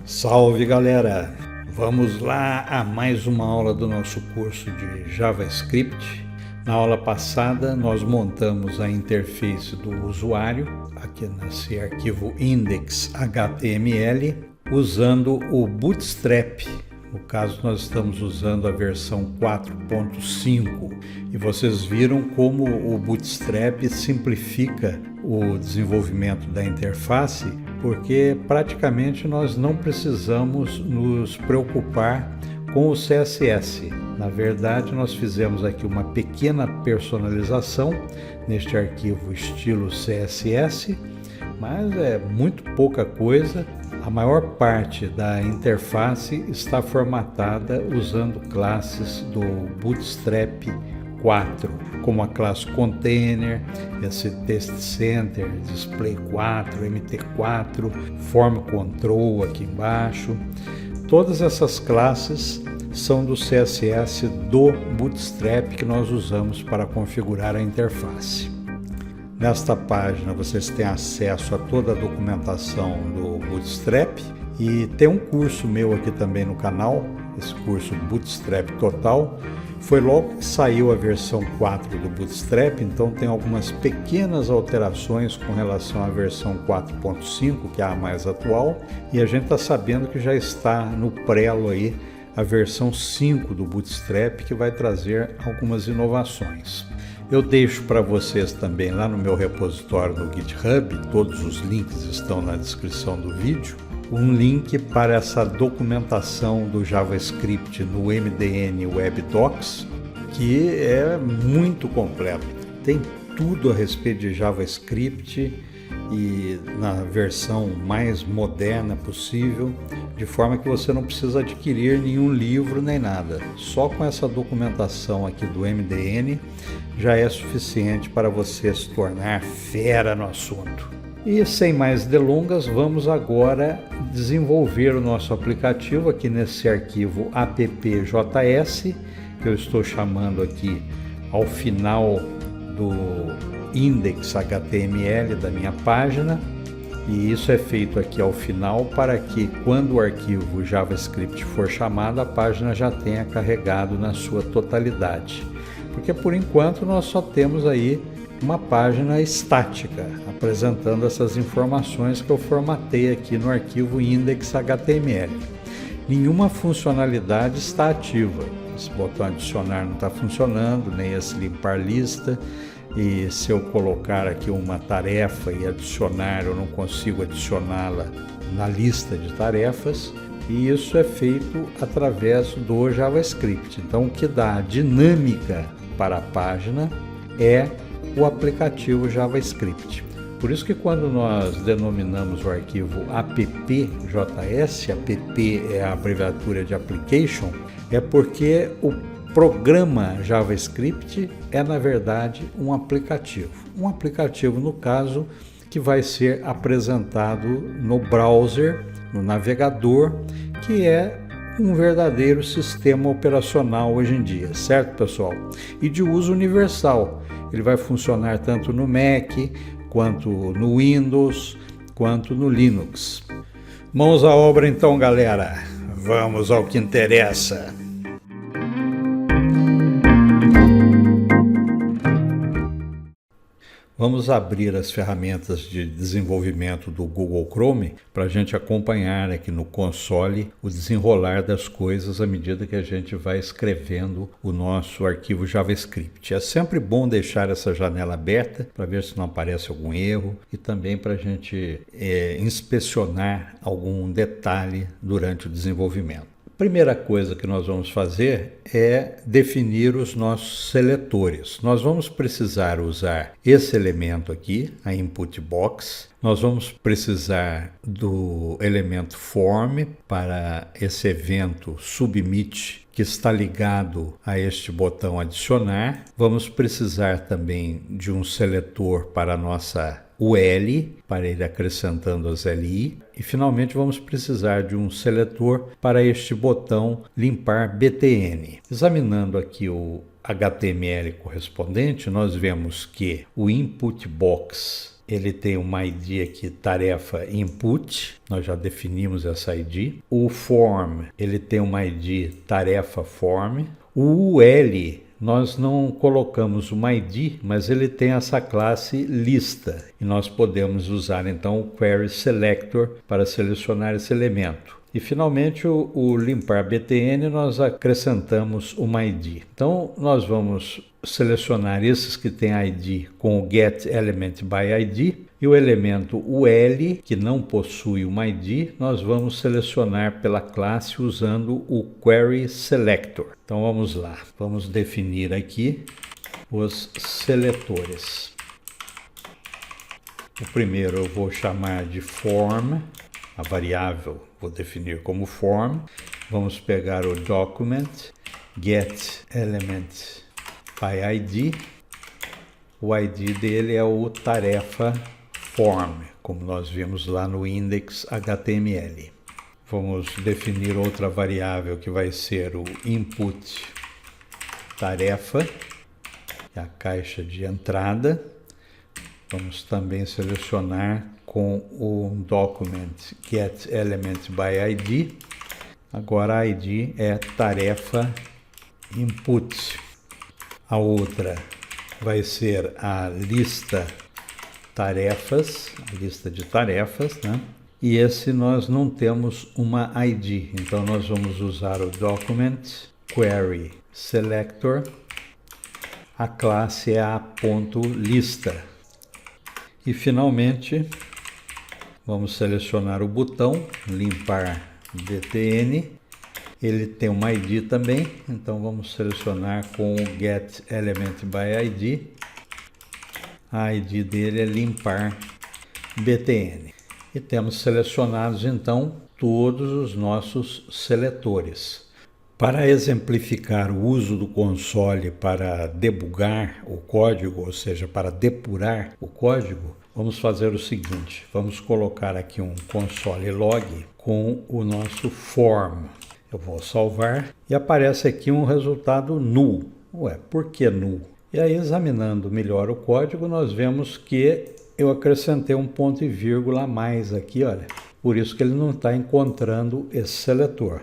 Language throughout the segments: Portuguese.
Salve galera! Vamos lá a mais uma aula do nosso curso de JavaScript. Na aula passada nós montamos a interface do usuário aqui nesse arquivo index.html usando o Bootstrap. No caso nós estamos usando a versão 4.5 e vocês viram como o Bootstrap simplifica o desenvolvimento da interface, porque praticamente nós não precisamos nos preocupar com o CSS. Na verdade, nós fizemos aqui uma pequena personalização neste arquivo estilo CSS, mas é muito pouca coisa. A maior parte da interface está formatada usando classes do Bootstrap 4, como a classe Container, esse Test Center, Display 4, MT4, Form Control aqui embaixo. Todas essas classes são do CSS do Bootstrap que nós usamos para configurar a interface. Nesta página vocês têm acesso a toda a documentação do Bootstrap e tem um curso meu aqui também no canal, esse curso Bootstrap Total. Foi logo que saiu a versão 4 do Bootstrap, então tem algumas pequenas alterações com relação à versão 4.5, que é a mais atual, e a gente está sabendo que já está no prelo aí a versão 5 do Bootstrap, que vai trazer algumas inovações. Eu deixo para vocês também lá no meu repositório no GitHub, todos os links estão na descrição do vídeo, um link para essa documentação do JavaScript no MDN Web Docs, que é muito completo. Tem tudo a respeito de JavaScript e na versão mais moderna possível, de forma que você não precisa adquirir nenhum livro nem nada. Só com essa documentação aqui do MDN já é suficiente para você se tornar fera no assunto. E sem mais delongas, vamos agora desenvolver o nosso aplicativo aqui nesse arquivo appjs, que eu estou chamando aqui ao final do index.html da minha página. E isso é feito aqui ao final para que quando o arquivo JavaScript for chamado, a página já tenha carregado na sua totalidade. Porque por enquanto nós só temos aí uma página estática, apresentando essas informações que eu formatei aqui no arquivo index.html. Nenhuma funcionalidade está ativa. Esse botão adicionar não está funcionando, nem esse limpar lista. E se eu colocar aqui uma tarefa e adicionar, eu não consigo adicioná-la na lista de tarefas. E isso é feito através do JavaScript. Então, o que dá dinâmica para a página é o aplicativo JavaScript. Por isso que quando nós denominamos o arquivo appjs, app é a abreviatura de application, é porque o programa JavaScript é na verdade um aplicativo. Um aplicativo, no caso, que vai ser apresentado no browser, no navegador, que é um verdadeiro sistema operacional hoje em dia, certo, pessoal? E de uso universal. Ele vai funcionar tanto no Mac, quanto no Windows, quanto no Linux. Mãos à obra então, galera. Vamos ao que interessa. Vamos abrir as ferramentas de desenvolvimento do Google Chrome para a gente acompanhar aqui no console o desenrolar das coisas à medida que a gente vai escrevendo o nosso arquivo JavaScript. É sempre bom deixar essa janela aberta para ver se não aparece algum erro e também para a gente inspecionar algum detalhe durante o desenvolvimento. Primeira coisa que nós vamos fazer é definir os nossos seletores. Nós vamos precisar usar esse elemento aqui, a input box. Nós vamos precisar do elemento form para esse evento submit que está ligado a este botão adicionar. Vamos precisar também de um seletor para a nossa UL, para ir acrescentando as LI. E finalmente vamos precisar de um seletor para este botão limpar BTN. Examinando aqui o HTML correspondente, nós vemos que o input box ele tem uma ID aqui, tarefa input, nós já definimos essa ID. O form, ele tem uma ID, tarefa form. O UL, nós não colocamos uma ID, mas ele tem essa classe lista. E nós podemos usar então o query selector para selecionar esse elemento. E finalmente o limpar btn nós acrescentamos uma ID. Então nós vamos selecionar esses que têm ID com o getElementById e o elemento UL que não possui uma ID nós vamos selecionar pela classe usando o query selector. Então vamos lá, vamos definir aqui os seletores. O primeiro eu vou chamar de form, a variável vou definir como form. Vamos pegar o document getElementById. O ID dele é o tarefa form, como nós vimos lá no index.html. Vamos definir outra variável que vai ser o input tarefa, que é a caixa de entrada. Vamos também selecionar com o document getElementById. Agora a ID é tarefa input. A outra vai ser a lista tarefas, a lista de tarefas, né? E esse nós não temos uma ID, então nós vamos usar o document query selector. A classe é a .lista. E finalmente vamos selecionar o botão limpar btn. Ele tem uma ID também, então vamos selecionar com o getElementById. A ID dele é limpar btn. E temos selecionados então todos os nossos seletores. Para exemplificar o uso do console para debugar o código, ou seja, para depurar o código, vamos fazer o seguinte, vamos colocar aqui um console log com o nosso form. Eu vou salvar e aparece aqui um resultado null. Ué, por que null? E aí, examinando melhor o código, nós vemos que eu acrescentei um ponto e vírgula a mais aqui, olha. Por isso que ele não está encontrando esse seletor.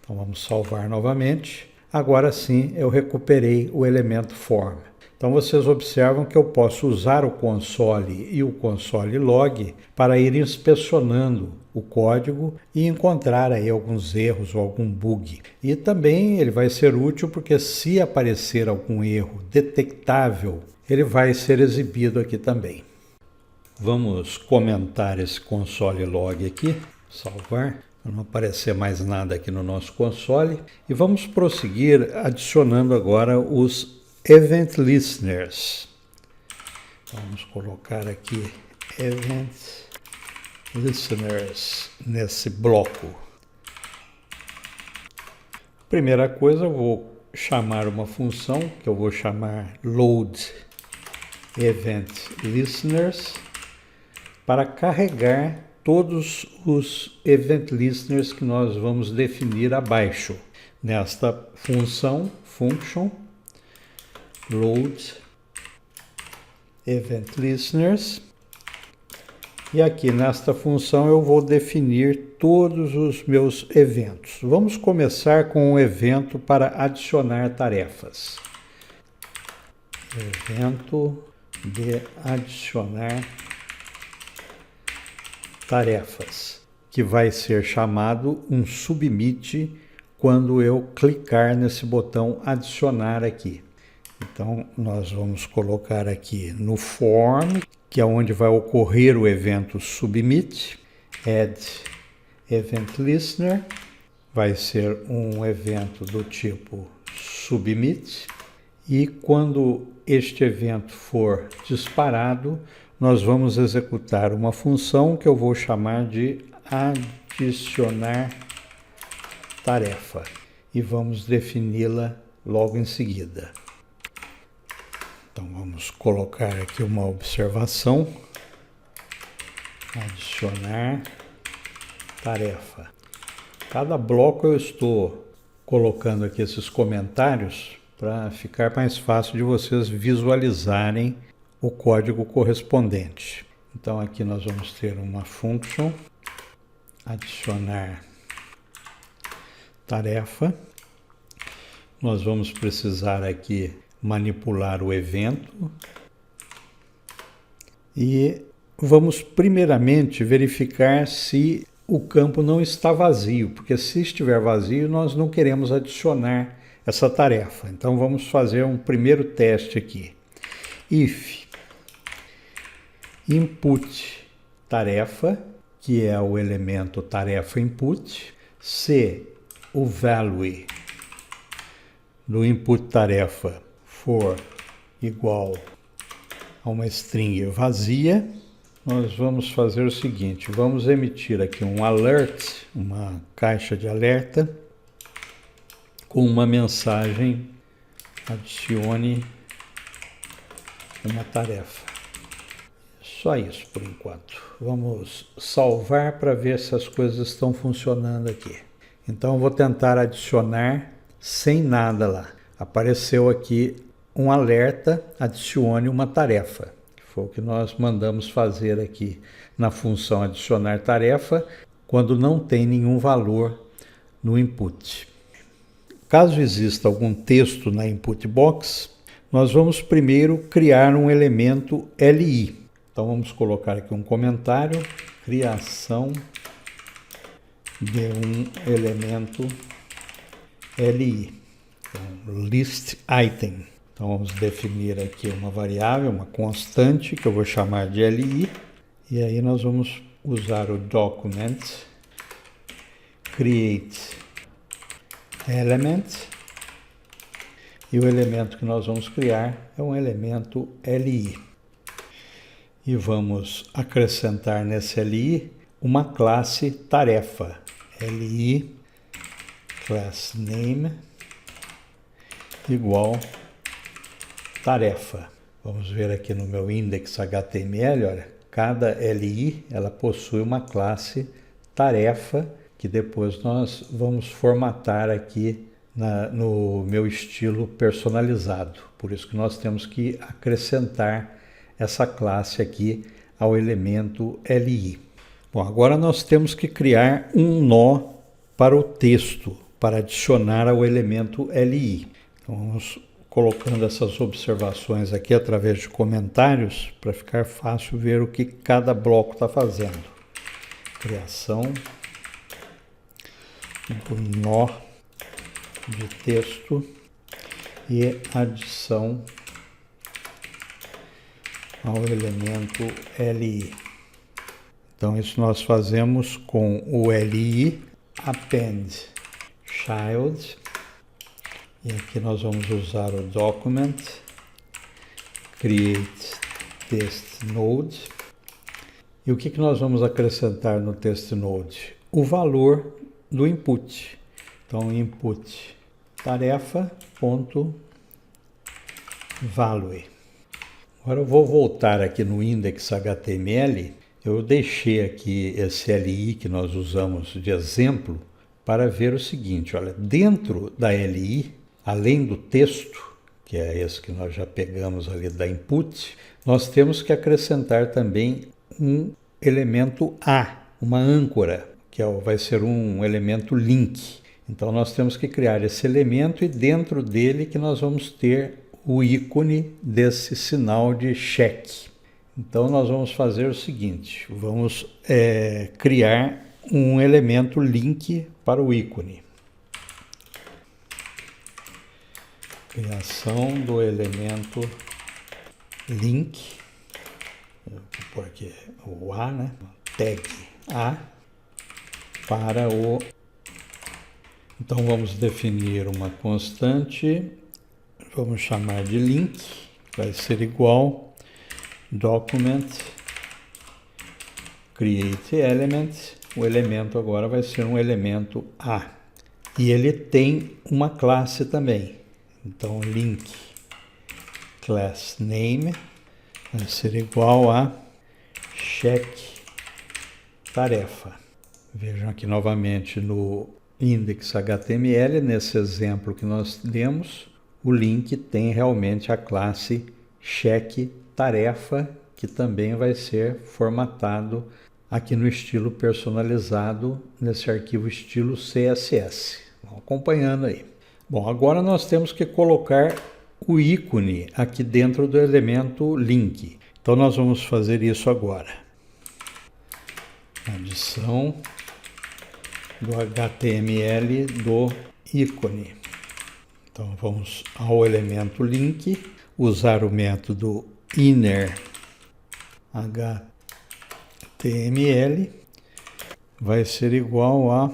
Então vamos salvar novamente. Agora sim eu recuperei o elemento form. Então vocês observam que eu posso usar o console e o console log para ir inspecionando o código e encontrar aí alguns erros ou algum bug. E também ele vai ser útil porque se aparecer algum erro detectável, ele vai ser exibido aqui também. Vamos comentar esse console log aqui, salvar. Para não aparecer mais nada aqui no nosso console. E vamos prosseguir adicionando agora os Event Listeners. Vamos colocar aqui Event Listeners nesse bloco. Primeira coisa, eu vou chamar uma função que eu vou chamar Load Event Listeners para carregar todos os Event Listeners que nós vamos definir abaixo. Nesta função, function, load Event Listeners. E aqui nesta função eu vou definir todos os meus eventos. Vamos começar com um evento para adicionar tarefas. Evento de adicionar tarefas, que vai ser chamado um submit quando eu clicar nesse botão adicionar aqui. Então nós vamos colocar aqui no form, que é onde vai ocorrer o evento submit, add event listener, vai ser um evento do tipo submit, e quando este evento for disparado, nós vamos executar uma função que eu vou chamar de adicionar tarefa e vamos defini-la logo em seguida. Então vamos colocar aqui uma observação, adicionar tarefa. Cada bloco eu estou colocando aqui esses comentários para ficar mais fácil de vocês visualizarem o código correspondente. Então aqui nós vamos ter uma function, adicionar tarefa. Nós vamos precisar aqui manipular o evento e vamos primeiramente verificar se o campo não está vazio, porque se estiver vazio nós não queremos adicionar essa tarefa. Então vamos fazer um primeiro teste aqui. If input tarefa, que é o elemento tarefa input, se o value do input tarefa for igual a uma string vazia, nós vamos fazer o seguinte, vamos emitir aqui um alert, uma caixa de alerta, com uma mensagem, adicione uma tarefa. Só isso por enquanto. Vamos salvar para ver se as coisas estão funcionando aqui. Então eu vou tentar adicionar sem nada lá. Apareceu aqui um alerta, adicione uma tarefa. Foi o que nós mandamos fazer aqui na função adicionar tarefa, quando não tem nenhum valor no input. Caso exista algum texto na input box, nós vamos primeiro criar um elemento LI. Então vamos colocar aqui um comentário, criação de um elemento LI, então, list item. Então vamos definir aqui uma variável, uma constante, que eu vou chamar de LI, e aí nós vamos usar o document create element, e o elemento que nós vamos criar é um elemento LI. E vamos acrescentar nesse LI uma classe tarefa, LI class name igual tarefa. Vamos ver aqui no meu index.html, olha, cada LI ela possui uma classe tarefa que depois nós vamos formatar aqui no meu estilo personalizado. Por isso que nós temos que acrescentar essa classe aqui ao elemento LI. Bom, agora nós temos que criar um nó para o texto, para adicionar ao elemento LI. Então vamos colocando essas observações aqui através de comentários para ficar fácil ver o que cada bloco está fazendo. Criação do nó de texto e adição ao elemento LI. Então isso nós fazemos com o LI append child, e aqui nós vamos usar o document create test node. E o que nós vamos acrescentar no test node? O valor do input. Então input tarefa.value. Agora eu vou voltar aqui no index.html. Eu deixei aqui esse LI que nós usamos de exemplo para ver o seguinte, olha, dentro da LI, além do texto, que é esse que nós já pegamos ali da input, nós temos que acrescentar também um elemento A, uma âncora, que vai ser um elemento link. Então nós temos que criar esse elemento e dentro dele que nós vamos ter o ícone desse sinal de check. Então nós vamos fazer o seguinte, vamos criar um elemento link para o ícone. Criação do elemento link, eu vou pôr aqui o A, né? Tag A para o... Então vamos definir uma constante, vamos chamar de link, vai ser igual document create element, o elemento agora vai ser um elemento A. E ele tem uma classe também. Então link class name vai ser igual a check tarefa. Vejam aqui novamente no index.html, nesse exemplo que nós demos, o link tem realmente a classe check tarefa que também vai ser formatado aqui no estilo personalizado, nesse arquivo estilo CSS. Vão acompanhando aí. Bom, agora nós temos que colocar o ícone aqui dentro do elemento link. Então nós vamos fazer isso agora. Adição do HTML do ícone. Então vamos ao elemento link, usar o método inner HTML, vai ser igual a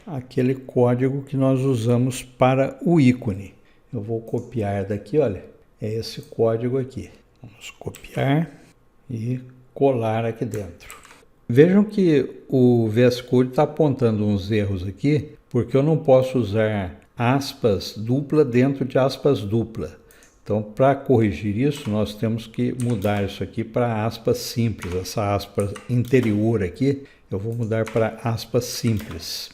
aquele código que nós usamos para o ícone. Eu vou copiar daqui, olha, é esse código aqui. Vamos copiar e colar aqui dentro. Vejam que o VS Code está apontando uns erros aqui, porque eu não posso usar aspas dupla dentro de aspas dupla. Então, para corrigir isso, nós temos que mudar isso aqui para aspas simples. Essa aspa interior aqui, eu vou mudar para aspas simples.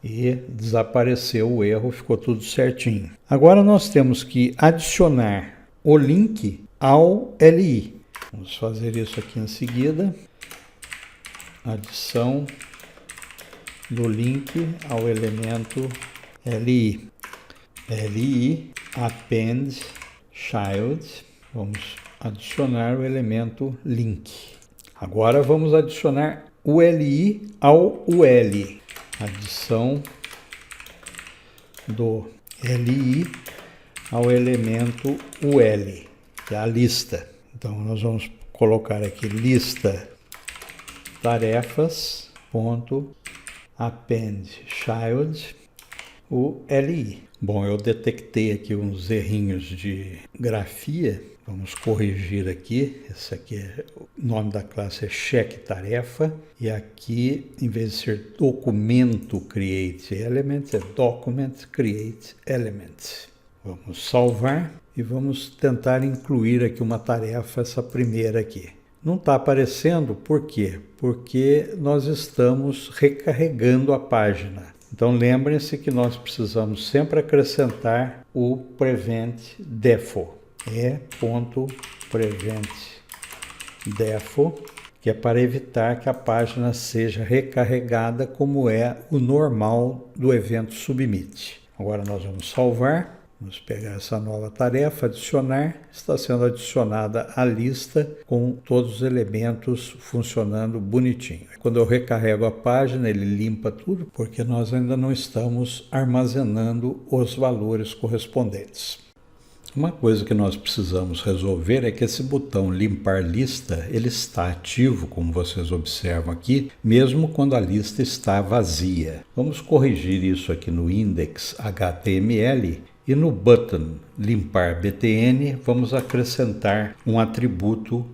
E desapareceu o erro, ficou tudo certinho. Agora nós temos que adicionar o link ao LI. Vamos fazer isso aqui em seguida. Adição do link ao elemento LI. LI append child. Vamos adicionar o elemento link. Agora vamos adicionar o LI ao UL. Adição do LI ao elemento UL, que é a lista. Então nós vamos colocar aqui lista tarefas ponto append child ULI. Bom, eu detectei aqui uns errinhos de grafia. Vamos corrigir aqui. Esse aqui o nome da classe é check tarefa. E aqui, em vez de ser documento create element, é document create element. Vamos salvar e vamos tentar incluir aqui uma tarefa, essa primeira aqui. Não está aparecendo, por quê? Porque nós estamos recarregando a página. Então lembrem-se que nós precisamos sempre acrescentar o prevent defo. prevent defo, que é para evitar que a página seja recarregada como é o normal do evento submit. Agora nós vamos salvar. Vamos pegar essa nova tarefa, adicionar, está sendo adicionada a lista com todos os elementos funcionando bonitinho. Quando eu recarrego a página, ele limpa tudo, porque nós ainda não estamos armazenando os valores correspondentes. Uma coisa que nós precisamos resolver é que esse botão limpar lista, ele está ativo, como vocês observam aqui, mesmo quando a lista está vazia. Vamos corrigir isso aqui no index HTML. E no button limpar btn, vamos acrescentar um atributo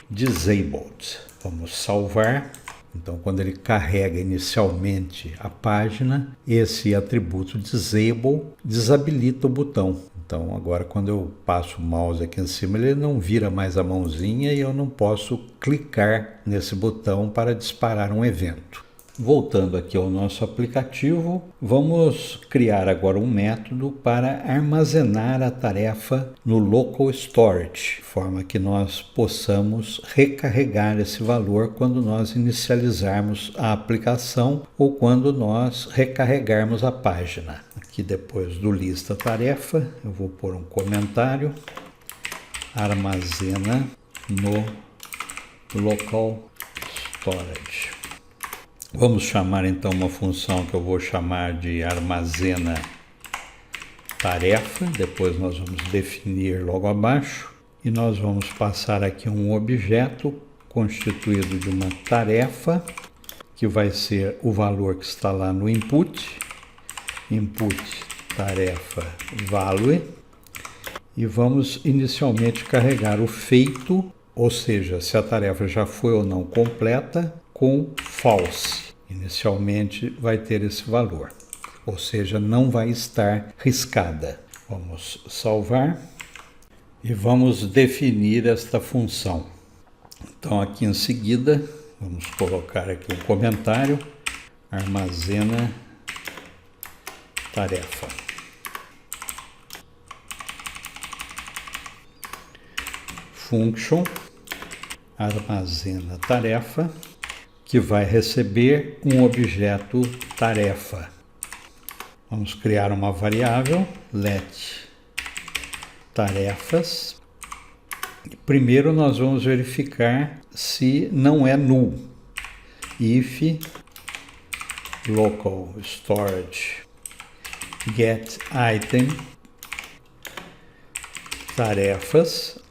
disabled. Vamos salvar. Então, quando ele carrega inicialmente a página, esse atributo disable desabilita o botão. Então, agora quando eu passo o mouse aqui em cima, ele não vira mais a mãozinha e eu não posso clicar nesse botão para disparar um evento. Voltando aqui ao nosso aplicativo, vamos criar agora um método para armazenar a tarefa no local storage, de forma que nós possamos recarregar esse valor quando nós inicializarmos a aplicação ou quando nós recarregarmos a página. Aqui depois do lista tarefa, eu vou pôr um comentário, armazena no local storage. Vamos chamar então uma função que eu vou chamar de armazena tarefa, depois nós vamos definir logo abaixo e nós vamos passar aqui um objeto constituído de uma tarefa, que vai ser o valor que está lá no input tarefa value, e vamos inicialmente carregar o feito, ou seja, se a tarefa já foi ou não completa, com false. Inicialmente vai ter esse valor, ou seja, não vai estar riscada. Vamos salvar e vamos definir esta função. Então aqui em seguida, vamos colocar aqui um comentário, armazena tarefa. function armazena tarefa, que vai receber um objeto tarefa. Vamos criar uma variável let tarefas. Primeiro nós vamos verificar se não é null. If local storage get item tarefas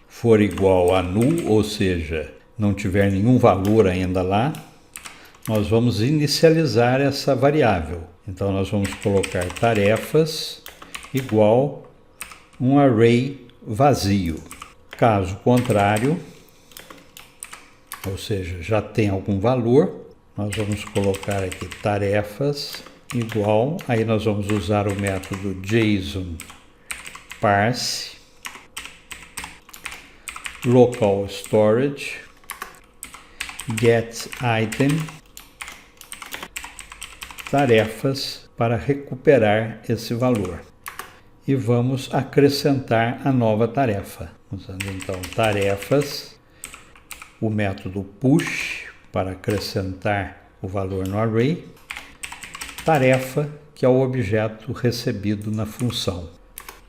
for igual a null, ou seja, não tiver nenhum valor ainda lá, nós vamos inicializar essa variável. Então nós vamos colocar tarefas igual um array vazio. Caso contrário, ou seja, já tem algum valor, nós vamos colocar aqui tarefas igual, aí nós vamos usar o método JSON parse local storage get item tarefas para recuperar esse valor. E vamos acrescentar a nova tarefa, usando então tarefas, o método push para acrescentar o valor no array, tarefa, que é o objeto recebido na função.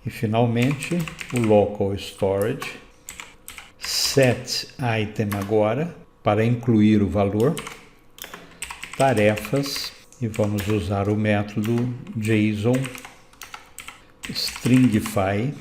E finalmente o local storage set item agora para incluir o valor, tarefas, e vamos usar o método JSON stringify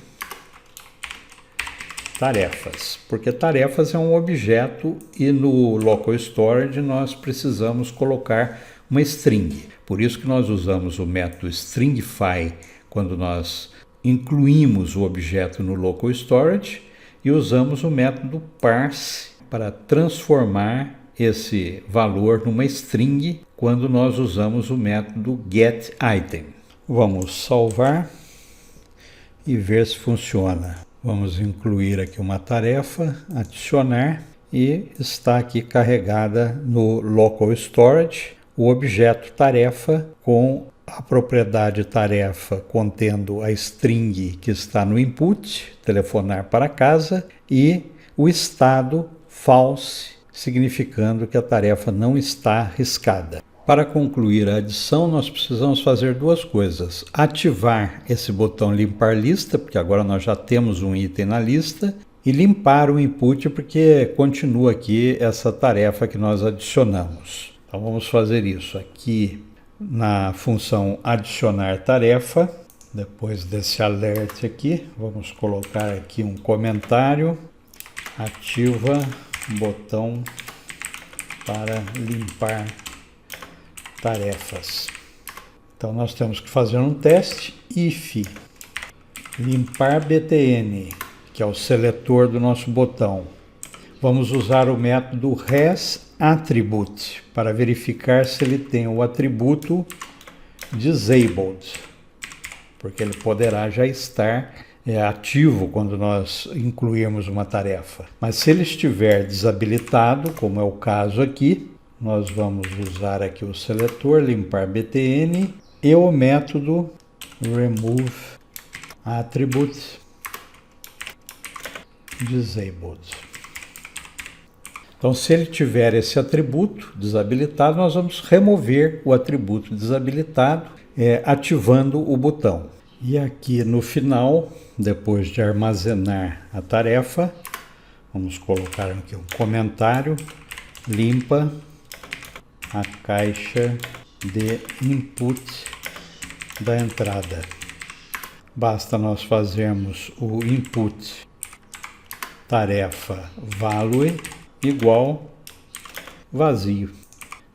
tarefas, porque tarefas é um objeto e no local storage nós precisamos colocar uma string. Por isso que nós usamos o método stringify quando nós incluímos o objeto no local storage e usamos o método parse para transformar esse valor numa string quando nós usamos o método getItem. Vamos salvar e ver se funciona. Vamos incluir aqui uma tarefa, adicionar, e está aqui carregada no local storage o objeto tarefa com a propriedade tarefa contendo a string que está no input, telefonar para casa, e o estado false, significando que a tarefa não está riscada. Para concluir a adição, nós precisamos fazer duas coisas. Ativar esse botão limpar lista, porque agora nós já temos um item na lista, e limpar o input, porque continua aqui essa tarefa que nós adicionamos. Então vamos fazer isso aqui na função adicionar tarefa. Depois desse alert aqui, vamos colocar aqui um comentário. Ativa botão para limpar tarefas. Então nós temos que fazer um teste. If limpar btn, que é o seletor do nosso botão, vamos usar o método resAttribute para verificar se ele tem o atributo disabled, porque ele poderá já estar ativo quando nós incluirmos uma tarefa. Mas se ele estiver desabilitado, como é o caso aqui, nós vamos usar aqui o seletor limpar btn e o método remove attribute disabled. Então, se ele tiver esse atributo desabilitado, nós vamos remover o atributo desabilitado, ativando o botão. E aqui no final, depois de armazenar a tarefa, vamos colocar aqui um comentário: limpa a caixa de input da entrada. Basta nós fazermos o input tarefa value igual vazio.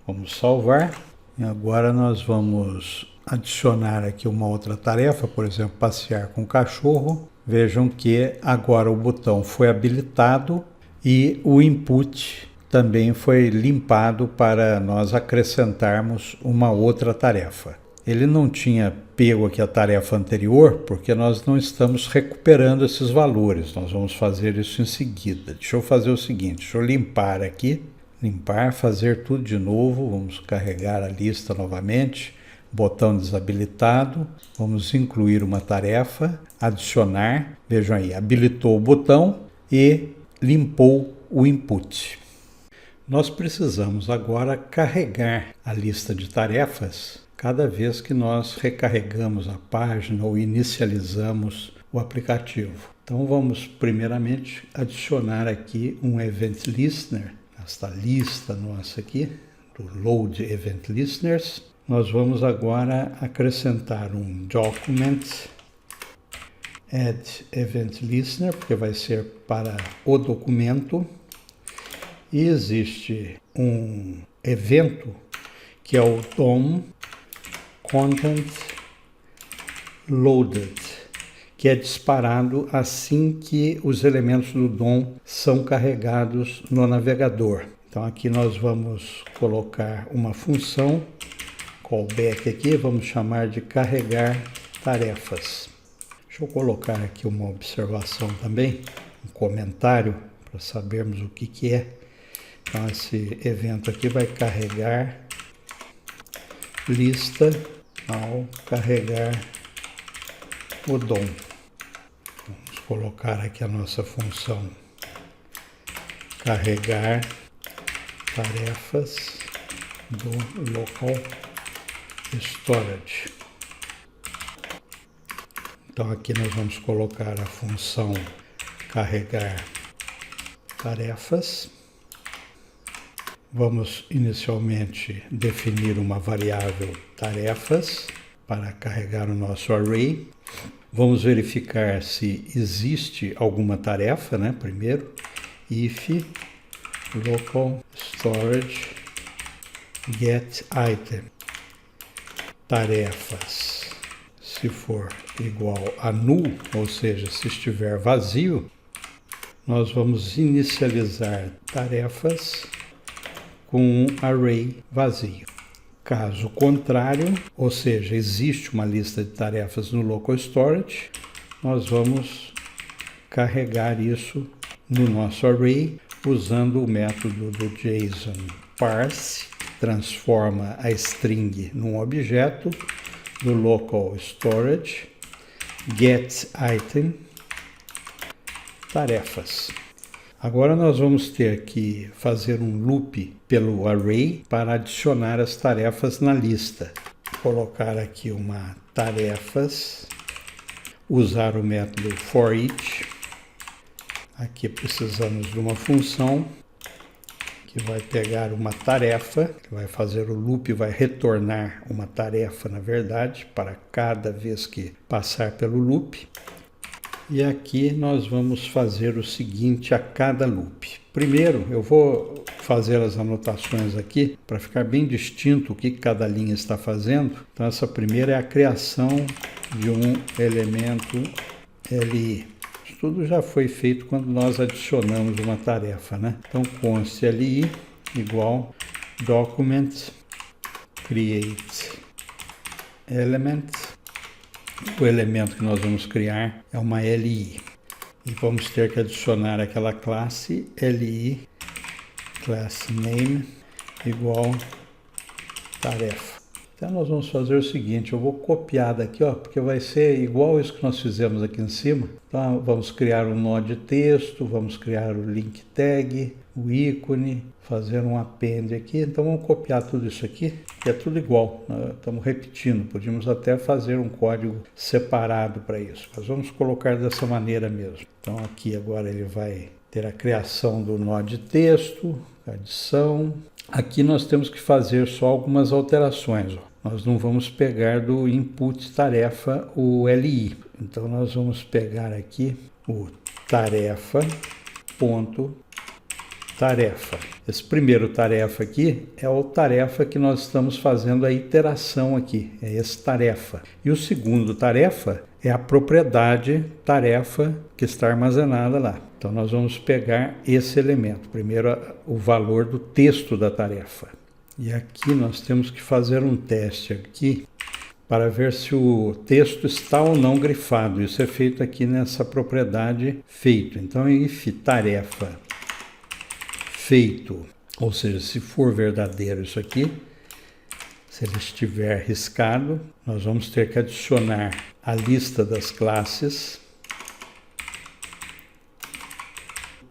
Vamos salvar. E agora nós vamos adicionar aqui uma outra tarefa, por exemplo, passear com o cachorro. Vejam que agora o botão foi habilitado e o input também foi limpado para nós acrescentarmos uma outra tarefa. Ele não tinha pego aqui a tarefa anterior porque nós não estamos recuperando esses valores. Nós vamos fazer isso em seguida. Deixa eu fazer o seguinte, deixa eu limpar aqui, fazer tudo de novo. Vamos carregar a lista novamente, botão desabilitado, vamos incluir uma tarefa, adicionar, vejam aí, habilitou o botão e limpou o input. Nós precisamos agora carregar a lista de tarefas cada vez que nós recarregamos a página ou inicializamos o aplicativo. Então vamos primeiramente adicionar aqui um Event Listener, esta lista nossa aqui, do Load Event Listeners. Nós vamos agora acrescentar um Document Add Event Listener, porque vai ser para o documento. E existe um evento que é o DOM Content Loaded, que é disparado assim que os elementos do DOM são carregados no navegador. Então aqui nós vamos colocar uma função callback aqui, vamos chamar de carregar tarefas. Deixa eu colocar aqui uma observação também, um comentário para sabermos o que é. Então esse evento aqui vai carregar lista ao carregar o DOM. Vamos colocar aqui a nossa função carregar tarefas do local storage. Então aqui nós vamos colocar a função carregar tarefas. Vamos inicialmente definir uma variável tarefas para carregar o nosso array. Vamos verificar se existe alguma tarefa, né? Primeiro, if local storage get item tarefas, se for igual a null, ou seja, se estiver vazio, nós vamos inicializar tarefas com um array vazio. Caso contrário, ou seja, existe uma lista de tarefas no local storage, nós vamos carregar isso no nosso array usando o método do JSON parse, que transforma a string num objeto, do local storage get item tarefas. Agora nós vamos ter que fazer um loop pelo array para adicionar as tarefas na lista. Vou colocar aqui uma tarefas, usar o método forEach. Aqui precisamos de uma função que vai pegar uma tarefa, que vai fazer o loop, vai retornar uma tarefa, na verdade, para cada vez que passar pelo loop. E aqui nós vamos fazer o seguinte a cada loop. Primeiro, eu vou fazer as anotações aqui para ficar bem distinto o que cada linha está fazendo. Então essa primeira é a criação de um elemento LI. Isso tudo já foi feito quando nós adicionamos uma tarefa, né? Então const LI igual document create element. O elemento que nós vamos criar é uma LI. E vamos ter que adicionar aquela classe LI class name igual tarefa. Então nós vamos fazer o seguinte, eu vou copiar daqui, ó, porque vai ser igual isso que nós fizemos aqui em cima. Então vamos criar um nó de texto, vamos criar o link tag, o ícone, fazer um append aqui. Então vamos copiar tudo isso aqui, que é tudo igual, estamos repetindo, podíamos até fazer um código separado para isso, mas vamos colocar dessa maneira mesmo. Então aqui agora ele vai ter a criação do nó de texto, adição. Aqui nós temos que fazer só algumas alterações, ó. Nós não vamos pegar do input tarefa o LI, então nós vamos pegar aqui o tarefa ponto tarefa. Esse primeiro tarefa aqui é o tarefa que nós estamos fazendo a iteração aqui, é esse tarefa. E o segundo tarefa é a propriedade tarefa que está armazenada lá. Então nós vamos pegar esse elemento, primeiro o valor do texto da tarefa. E aqui nós temos que fazer um teste aqui para ver se o texto está ou não grifado. Isso é feito aqui nessa propriedade feito. Então if tarefa feito, ou seja, se for verdadeiro isso aqui, Se ele estiver riscado, nós vamos ter que adicionar a lista das classes.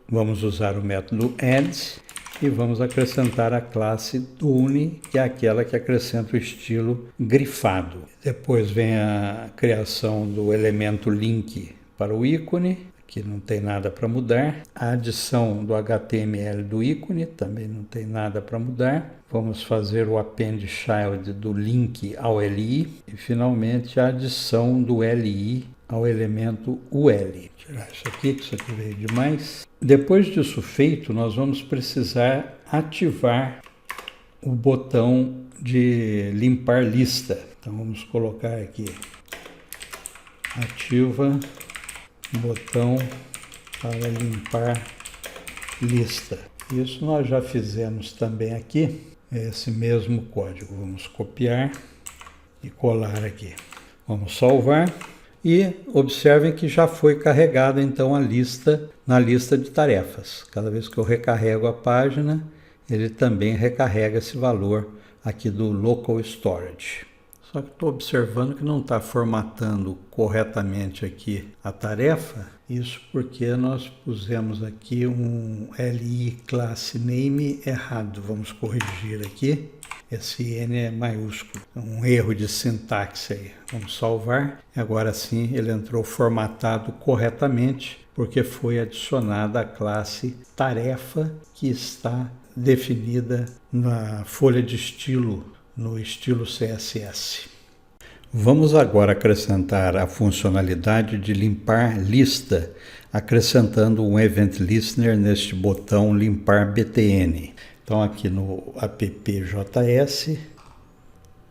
Vamos usar o método add e vamos acrescentar a classe Dune, que é aquela que acrescenta o estilo grifado. Depois vem a criação do elemento link para o ícone, que não tem nada para mudar. A adição do HTML do ícone, também não tem nada para mudar. Vamos fazer o append child do link ao LI e finalmente a adição do LI ao elemento UL. Tirar isso aqui veio demais. Depois disso feito, nós vamos precisar ativar o botão de limpar lista. Então vamos colocar aqui, ativa botão para limpar lista. Isso nós já fizemos também aqui, esse mesmo código. Vamos copiar e colar aqui. Vamos salvar e observem que já foi carregada então a lista na lista de tarefas. Cada vez que eu recarrego a página, ele também recarrega esse valor aqui do local storage. Só que estou observando que não está formatando corretamente aqui a tarefa. Isso porque nós pusemos aqui um LI class name errado. Vamos corrigir aqui. Esse N é maiúsculo. Um erro de sintaxe aí. Vamos salvar. Agora sim ele entrou formatado corretamente, porque foi adicionada a classe tarefa que está definida na folha de estilo, no estilo CSS. Vamos agora acrescentar a funcionalidade de limpar lista, acrescentando um Event Listener neste botão limpar BTN. Então aqui no appjs,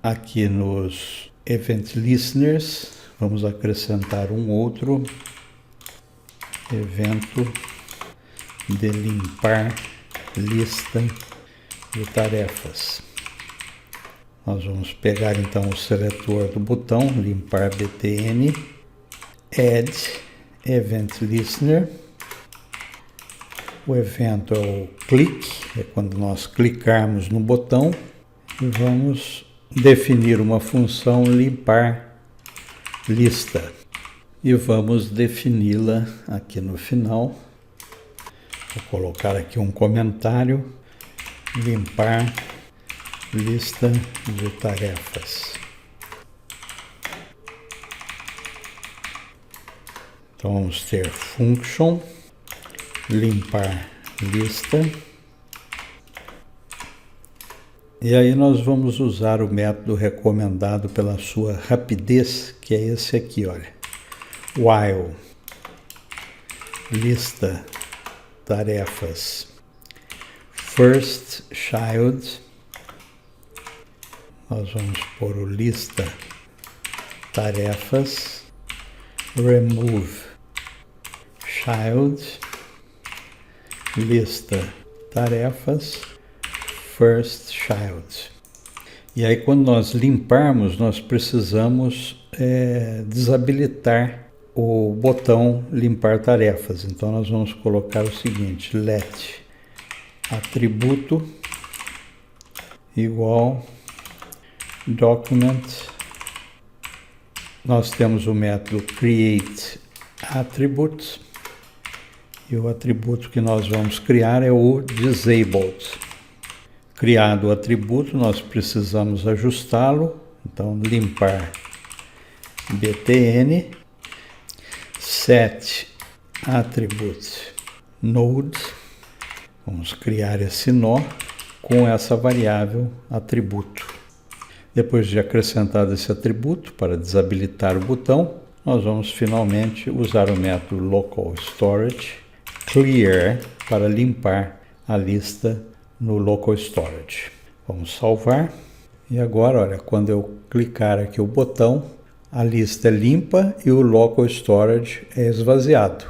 aqui nos Event Listeners, vamos acrescentar um outro evento de limpar lista de tarefas. Nós vamos pegar então o seletor do botão, limpar BTN, add event listener. O evento é o click, é quando nós clicarmos no botão, e vamos definir uma função limpar lista. E vamos defini-la aqui no final. Vou colocar aqui um comentário, limpar lista de tarefas. Então vamos ter function limpar lista. E aí nós vamos usar o método recomendado pela sua rapidez, que é esse aqui, olha. While lista tarefas first child. Nós vamos pôr o lista tarefas remove child lista tarefas first child. E aí quando nós limparmos, nós precisamos desabilitar o botão limpar tarefas. Então nós vamos colocar o seguinte, let atributo igual document. Nós temos o método create attribute e o atributo que nós vamos criar é o disabled. Criado o atributo, nós precisamos ajustá-lo. Então limpar btn set attribute node. Vamos criar esse nó com essa variável atributo. Depois de acrescentado esse atributo para desabilitar o botão, nós vamos finalmente usar o método local storage clear para limpar a lista no local storage. Vamos salvar. E agora, olha, quando eu clicar aqui o botão, a lista é limpa e o local storage é esvaziado.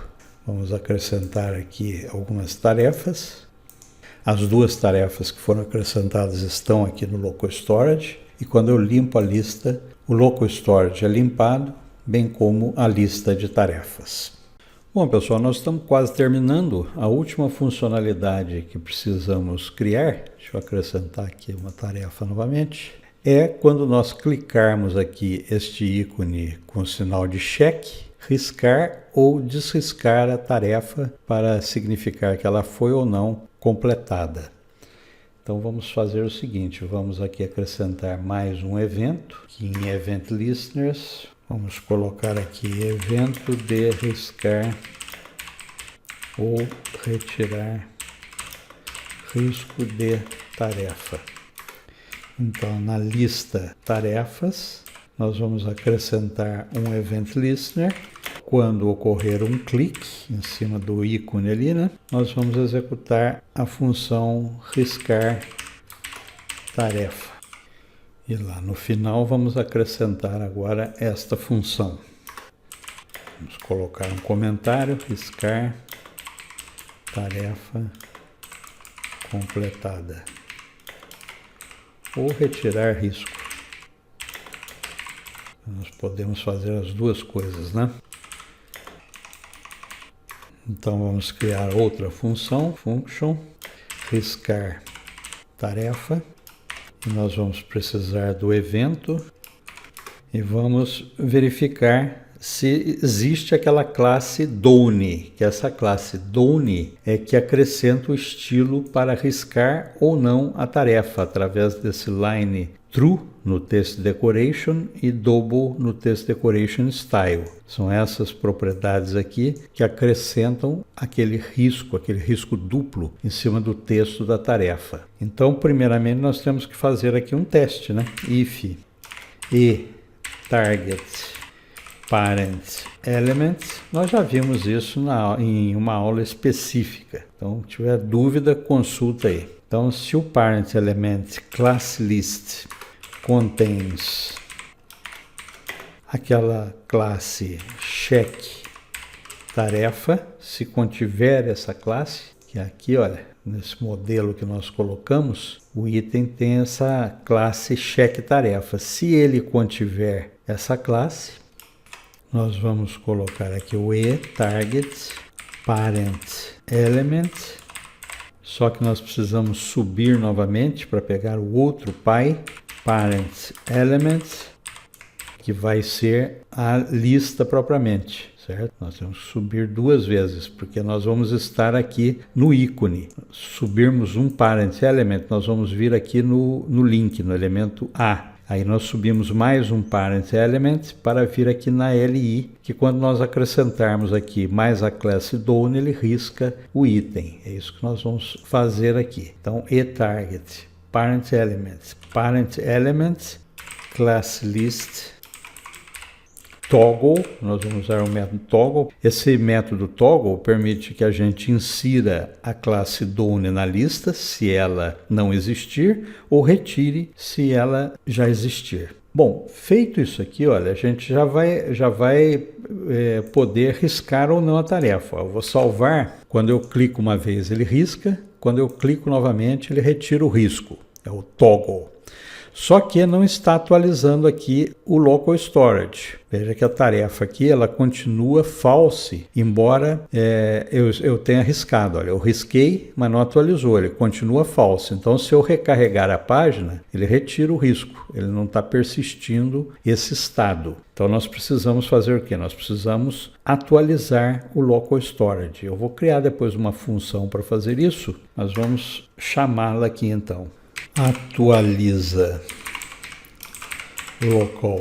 Vamos acrescentar aqui algumas tarefas. As duas tarefas que foram acrescentadas estão aqui no local storage. E quando eu limpo a lista, o local storage é limpado, bem como a lista de tarefas. Bom, pessoal, nós estamos quase terminando. A última funcionalidade que precisamos criar, deixa eu acrescentar aqui uma tarefa novamente, é quando nós clicarmos aqui este ícone com o sinal de cheque, riscar ou desriscar a tarefa para significar que ela foi ou não completada. Então vamos fazer o seguinte, vamos aqui acrescentar mais um evento, aqui em Event Listeners, vamos colocar aqui evento de riscar ou retirar risco de tarefa. Então na lista tarefas, nós vamos acrescentar um Event Listener. Quando ocorrer um clique em cima do ícone ali, né, nós vamos executar a função riscar tarefa. E lá no final vamos acrescentar agora esta função. Vamos colocar um comentário, riscar tarefa completada. Ou retirar risco. Nós podemos fazer as duas coisas, né? Então vamos criar outra função, function, riscar tarefa, e nós vamos precisar do evento e vamos verificar se existe aquela classe Done, que essa classe Done é que acrescenta o estilo para riscar ou não a tarefa através desse line true no Test Decoration e double no Test Decoration Style. São essas propriedades aqui que acrescentam aquele risco duplo em cima do texto da tarefa. Então, primeiramente, nós temos que fazer aqui um teste, né? If e target parent element, nós já vimos isso em uma aula específica. Então, se tiver dúvida, consulta aí. Então, se o parent element class list contains aquela classe check tarefa, se contiver essa classe, que aqui, olha, nesse modelo que nós colocamos, o item tem essa classe check tarefa. Se ele contiver essa classe, nós vamos colocar aqui o target parent element, só que nós precisamos subir novamente para pegar o outro pai, parent element, que vai ser a lista propriamente, certo? Nós temos que subir duas vezes, porque nós vamos estar aqui no ícone. Subirmos um parent element, nós vamos vir aqui no link, no elemento A. Aí nós subimos mais um parent element para vir aqui na LI, que quando nós acrescentarmos aqui mais a classe Done, ele risca o item. É isso que nós vamos fazer aqui. Então, target parent element, class list, toggle, nós vamos usar o método toggle. Esse método toggle permite que a gente insira a classe Done na lista, se ela não existir, ou retire, se ela já existir. Bom, feito isso aqui, olha, a gente já vai poder riscar ou não a tarefa. Eu vou salvar, quando eu clico uma vez ele risca, quando eu clico novamente ele retira o risco, é o toggle. Só que não está atualizando aqui o local storage. Veja que a tarefa aqui ela continua false, embora eu tenha riscado. Olha, eu risquei, mas não atualizou, ele continua false. Então, se eu recarregar a página, ele retira o risco, ele não está persistindo esse estado. Então, nós precisamos fazer o quê? Nós precisamos atualizar o local storage. Eu vou criar depois uma função para fazer isso, mas vamos chamá-la aqui então. Atualiza local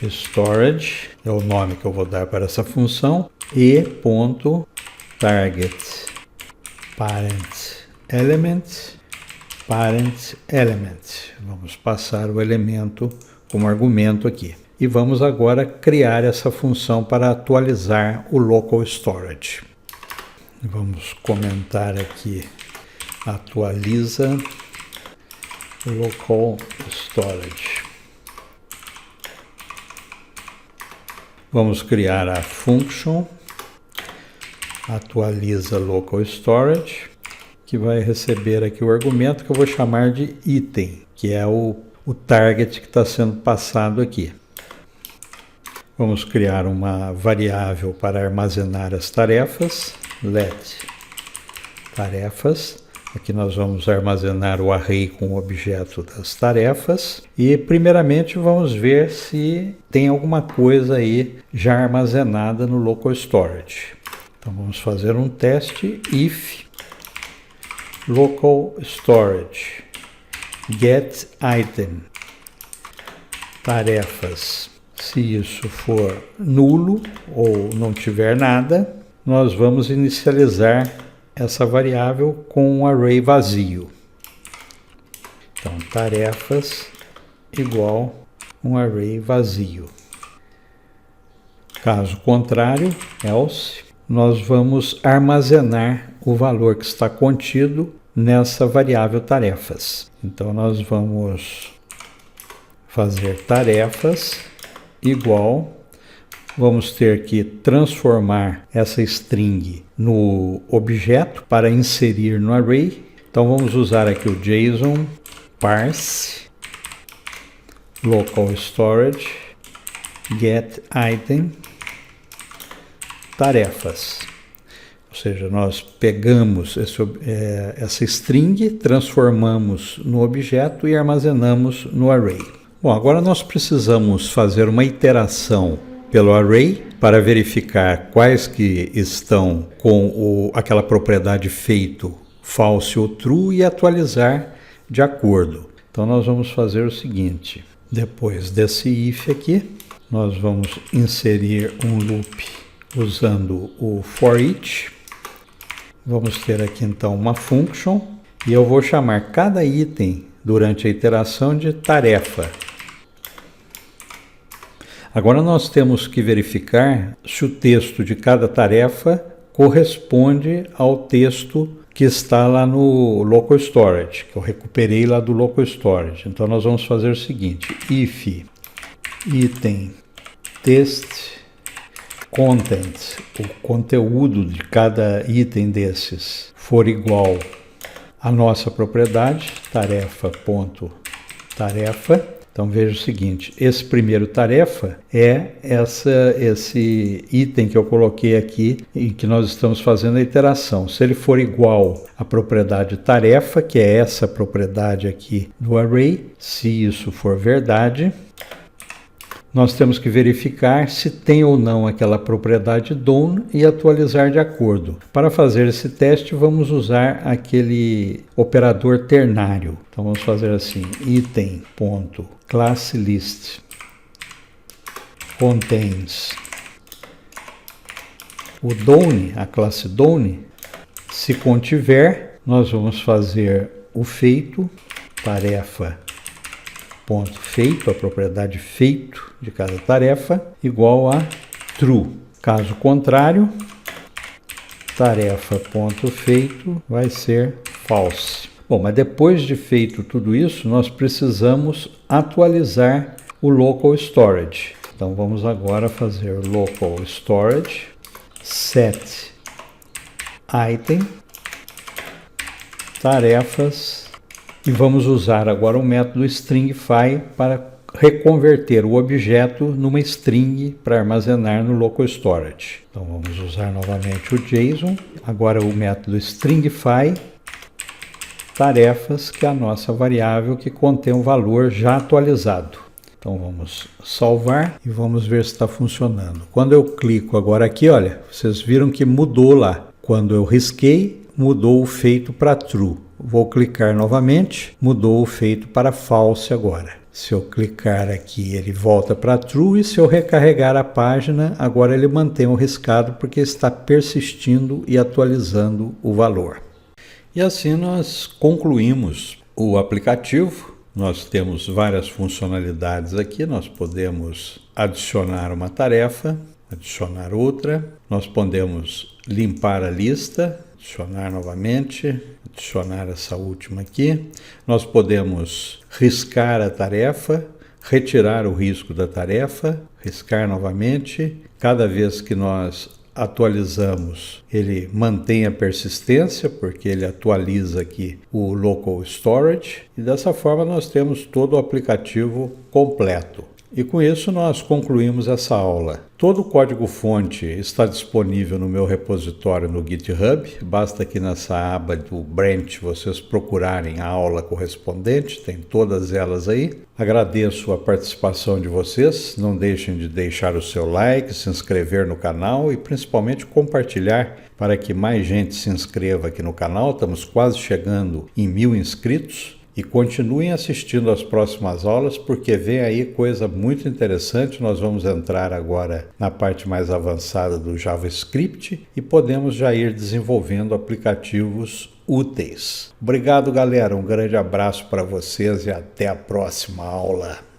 storage, é o nome que eu vou dar para essa função, e.target parent element. Vamos passar o elemento como argumento aqui. E vamos agora criar essa função para atualizar o local storage. Vamos comentar aqui, atualiza local storage. Vamos criar a function atualiza local storage, que vai receber aqui o argumento que eu vou chamar de item, que é o target que está sendo passado aqui. Vamos criar uma variável para armazenar as tarefas, let tarefas. Aqui nós vamos armazenar o array com o objeto das tarefas e primeiramente vamos ver se tem alguma coisa aí já armazenada no local storage. Então vamos fazer um teste if local storage get item tarefas. Se isso for nulo ou não tiver nada, nós vamos inicializar essa variável com um array vazio. Então, tarefas igual um array vazio. Caso contrário, else, nós vamos armazenar o valor que está contido nessa variável tarefas. Então, nós vamos fazer tarefas igual, vamos ter que transformar essa string no objeto para inserir no array. Então vamos usar aqui o JSON parse local storage get item tarefas. Ou seja, nós pegamos essa string, transformamos no objeto e armazenamos no array. Bom, agora nós precisamos fazer uma iteração pelo array para verificar quais que estão com aquela propriedade feito false ou true e atualizar de acordo. Então nós vamos fazer o seguinte, depois desse if aqui, nós vamos inserir um loop usando o for each. Vamos ter aqui então uma function e eu vou chamar cada item durante a iteração de tarefa. Agora nós temos que verificar se o texto de cada tarefa corresponde ao texto que está lá no local storage, que eu recuperei lá do local storage. Então nós vamos fazer o seguinte, if item text content, o conteúdo de cada item desses for igual à nossa propriedade, tarefa.tarefa. Então veja o seguinte, esse primeiro tarefa é esse item que eu coloquei aqui e que nós estamos fazendo a iteração. Se ele for igual à propriedade tarefa, que é essa propriedade aqui do array, se isso for verdade, nós temos que verificar se tem ou não aquela propriedade done e atualizar de acordo. Para fazer esse teste, vamos usar aquele operador ternário. Então vamos fazer assim, item.classList contains o done, a classe done. Se contiver, nós vamos fazer o feito, tarefa ponto feito, a propriedade feito de cada tarefa, igual a true. Caso contrário, tarefa.feito vai ser false. Bom, mas depois de feito tudo isso, nós precisamos atualizar o local storage. Então vamos agora fazer local storage set item tarefas e vamos usar agora o método stringify para reconverter o objeto numa string para armazenar no local storage. Então vamos usar novamente o JSON, agora o método stringify tarefas, que é a nossa variável que contém um valor já atualizado. Então vamos salvar e vamos ver se está funcionando. Quando eu clico agora aqui, olha, vocês viram que mudou lá. Quando eu risquei, mudou o feito para true. Vou clicar novamente, mudou o feito para false agora. Se eu clicar aqui, ele volta para true, e se eu recarregar a página, agora ele mantém o riscado porque está persistindo e atualizando o valor. E assim nós concluímos o aplicativo. Nós temos várias funcionalidades aqui, nós podemos adicionar uma tarefa, adicionar outra, nós podemos limpar a lista, adicionar novamente, adicionar essa última aqui. Nós podemos riscar a tarefa, retirar o risco da tarefa, riscar novamente. Cada vez que nós atualizamos, ele mantém a persistência, porque ele atualiza aqui o local storage. E dessa forma nós temos todo o aplicativo completo. E com isso nós concluímos essa aula. Todo o código-fonte está disponível no meu repositório no GitHub. Basta aqui nessa aba do branch vocês procurarem a aula correspondente, tem todas elas aí. Agradeço a participação de vocês, não deixem de deixar o seu like, se inscrever no canal e principalmente compartilhar para que mais gente se inscreva aqui no canal. Estamos quase chegando em 1000 inscritos. E continuem assistindo às próximas aulas, porque vem aí coisa muito interessante. Nós vamos entrar agora na parte mais avançada do JavaScript e podemos já ir desenvolvendo aplicativos úteis. Obrigado, galera. Um grande abraço para vocês e até a próxima aula.